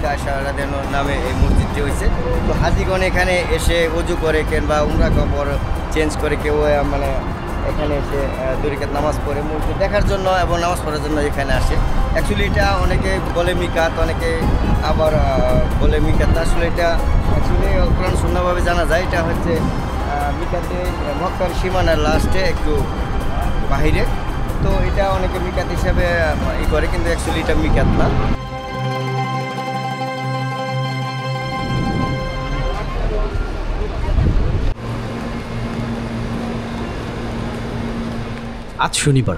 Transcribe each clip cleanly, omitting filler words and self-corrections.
মসজিদ আয়েশা রাদিয়াল্লাহু আনহা নামে এই মসজিদটি হয়েছে। তো হাজিগণ এখানে এসে ওযু করে কিংবা উমরা কাপড় চেঞ্জ করে কেউ মানে এখানে এসে 2 রাকাত নামাজ পড়ে মসজিদ দেখার জন্য এবং নামাজ পড়ার জন্য এখানে আসে। অ্যাকচুয়ালি এটা অনেকে বলে মিকাত, অনেকে আবার বলে মিকাত। আসলে এটা অ্যাকচুয়ালি কোরআন সুন্নাহভাবে জানা যায় এটা হচ্ছে মিকাতে মক্কার সীমানার লাস্টে একটু বাহিরে। তো এটা অনেকে মিকাত হিসাবে করে, কিন্তু অ্যাকচুয়ালি এটা মিকাত না। আজ শনিবার,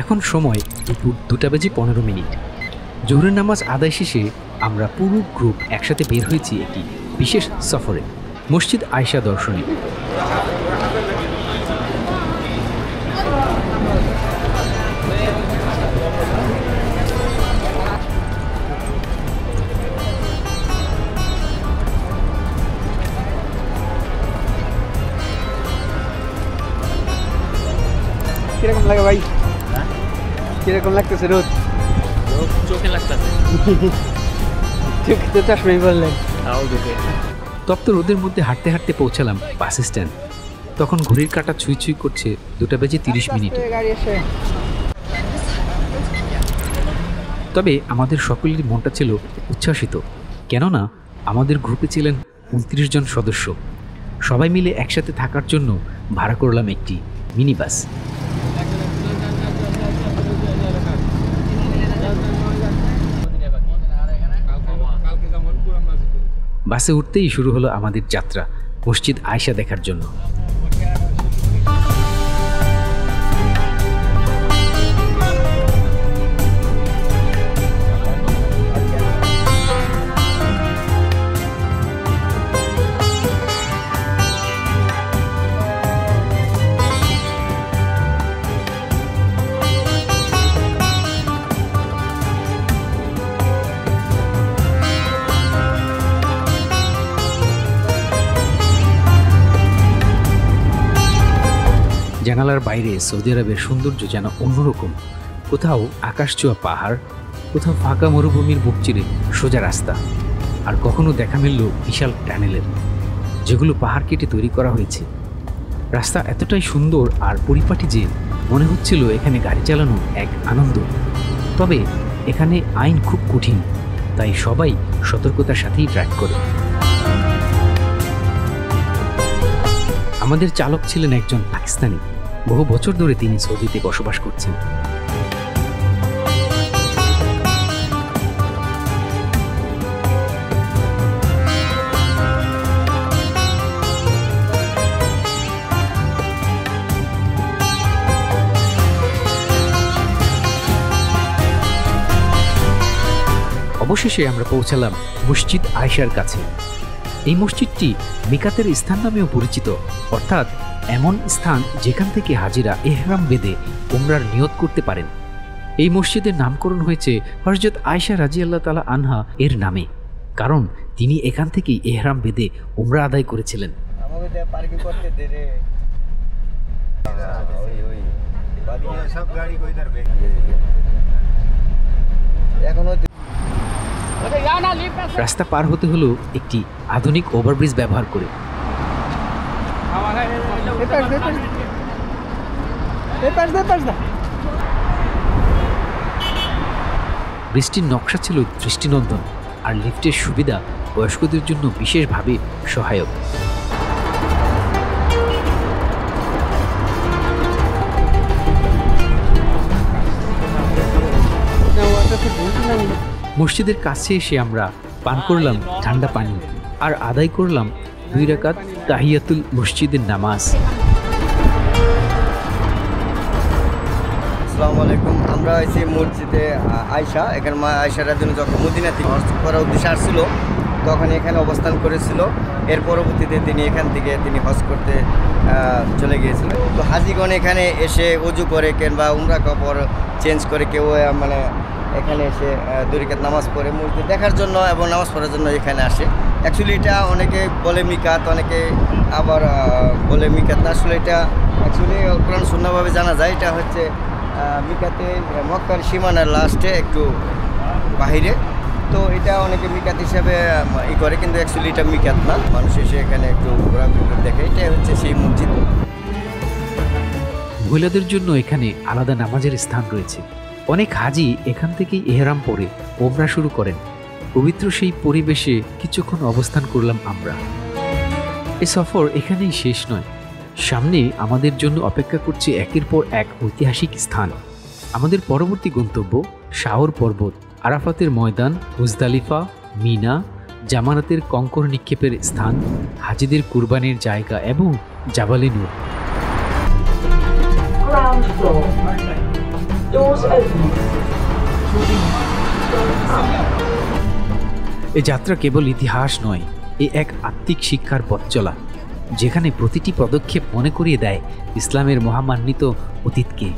এখন সময় দুপুর 2:15। জোহরের নামাজ আদায় শেষে আমরা পুরো গ্রুপ একসাথে বের হয়েছি একটি বিশেষ সফরে, মসজিদ আয়েশা দর্শনে। কিরকম লাগে ভাই? কিরকম লাগতেছে? রোদ চোখে লাগতেছে। চোখে তো চশমাই বললেন। তপ্ত রোদের মধ্যে হাঁটতে হাঁটতে পৌঁছালাম বাস স্ট্যান্ড। তখন ঘড়ির কাঁটা ছুঁই ছুঁই করছে 2:30। তবে আমাদের সকলের মনটা ছিল উচ্ছ্বাসিত, কেননা আমাদের গ্রুপে ছিলেন 29 জন সদস্য। সবাই মিলে একসাথে থাকার জন্য ভাড়া করলাম একটি মিনি বাস। বাসে উঠতেই শুরু হলো আমাদের যাত্রা মসজিদ আয়েশা দেখার জন্য। জানালার বাইরে সৌদি আরবের সৌন্দর্য যেন অন্যরকম। কোথাও আকাশ ছোঁয়া পাহাড়, কোথাও ফাঁকা মরুভূমির বুক চিরে সোজা রাস্তা, আর কখনো দেখা মিলল বিশাল টানেলের, যেগুলো পাহাড় কেটে তৈরি করা হয়েছে। রাস্তা এতটাই সুন্দর আর পরিপাটি যে মনে হচ্ছিল এখানে গাড়ি চালানো এক আনন্দ। তবে এখানে আইন খুব কঠিন, তাই সবাই সতর্কতার সাথেই ড্রাইভ করে। আমাদের চালক ছিলেন একজন পাকিস্তানি। বহু বছর ধরে তিনি সৌদিতে বসবাস করছেন। অবশেষে আমরা পৌঁছালাম মসজিদ আয়েশার কাছে। এই মসজিদটি মিকাতের স্থান নামেও পরিচিত, অর্থাৎ এমন স্থান যেখান থেকে হাজিরা এহরাম বেঁধে উমরার নিয়ত করতে পারেন। এই মসজিদের নামকরণ হয়েছে হযরত আয়েশা রাদিয়াল্লাহু তাআলা আনহা এর নামে, কারণ তিনি এখান থেকেই এহরাম বেঁধে উমরা আদায় করেছিলেন। রাস্তা পার হতে হলো একটি আধুনিক ওভারব্রিজ ব্যবহার করে। ব্রিজটির নকশা ছিল দৃষ্টিনন্দন, আর লিফটের সুবিধা বয়স্কদের জন্য বিশেষভাবে সহায়ক। মসজিদের কাছে এসে আমরা পান করলাম ঠান্ডা পানি আর আদায় করলাম 2 রাকাত তাহিয়াতুল মসজিদের নামাজ। আসসালামু আলাইকুম। আমরা এসে মসজিদে আয়েশা, এখানে মা আয়েশা রাদিয়াল্লাহু আনহা যখন মদিনা থেকে হজ করার উদ্দেশ্যে আসছিল তখন এখানে অবস্থান করেছিল। এর পরবর্তীতে তিনি এখান থেকে হজ করতে চলে গিয়েছিলেন। তো হাজিগণ এখানে এসে ওযু করে কিংবা উমরা কাপড় চেঞ্জ করে কেউ মানে এখানে এসে 2 রাকাত নামাজ পড়ে মসজিদ দেখার জন্য এবং নামাজ পড়ার জন্য এখানে আসে। অ্যাকচুয়ালি এটা অনেকে বলে মিকাত, অনেকে আবার বলে মিকাত না। আসলে এটা অ্যাকচুয়ালি কোরআন সুন্নাহভাবে জানা যায় এটা হচ্ছে মিকাতে মক্কার সীমানার লাস্টে একটু বাহিরে। তো এটা অনেকে মিকাত হিসাবে করে, কিন্তু অ্যাকচুয়ালি এটা মিকাত না। মানুষ এসে এখানে একটু ঘোরাঘুরি করে দেখে, এটা হচ্ছে সেই মসজিদ। মহিলাদের জন্য এখানে আলাদা নামাজের স্থান রয়েছে। অনেক হাজি এখান থেকেই এহরাম পরে ওমরা শুরু করেন। পবিত্র সেই পরিবেশে কিছুক্ষণ অবস্থান করলাম আমরা। এই সফর এখানেই শেষ নয়, সামনে আমাদের জন্য অপেক্ষা করছে একের পর এক ঐতিহাসিক স্থান। আমাদের পরবর্তী গন্তব্য শাওর পর্বত, আরাফাতের ময়দান, মুজদালিফা, মিনা, জামারাতের কঙ্কর নিক্ষেপের স্থান, হাজিদের কুরবানির জায়গা এবং জাবালে নূর। Ground floor. Doors open. এ যাত্রা কেবল ইতিহাস নয়, এ এক আত্মিক শিক্ষার পথ চলা, যেখানে প্রতিটি পদক্ষেপ মনে করিয়ে দেয় ইসলামের মহামান্বিত অতীতকে।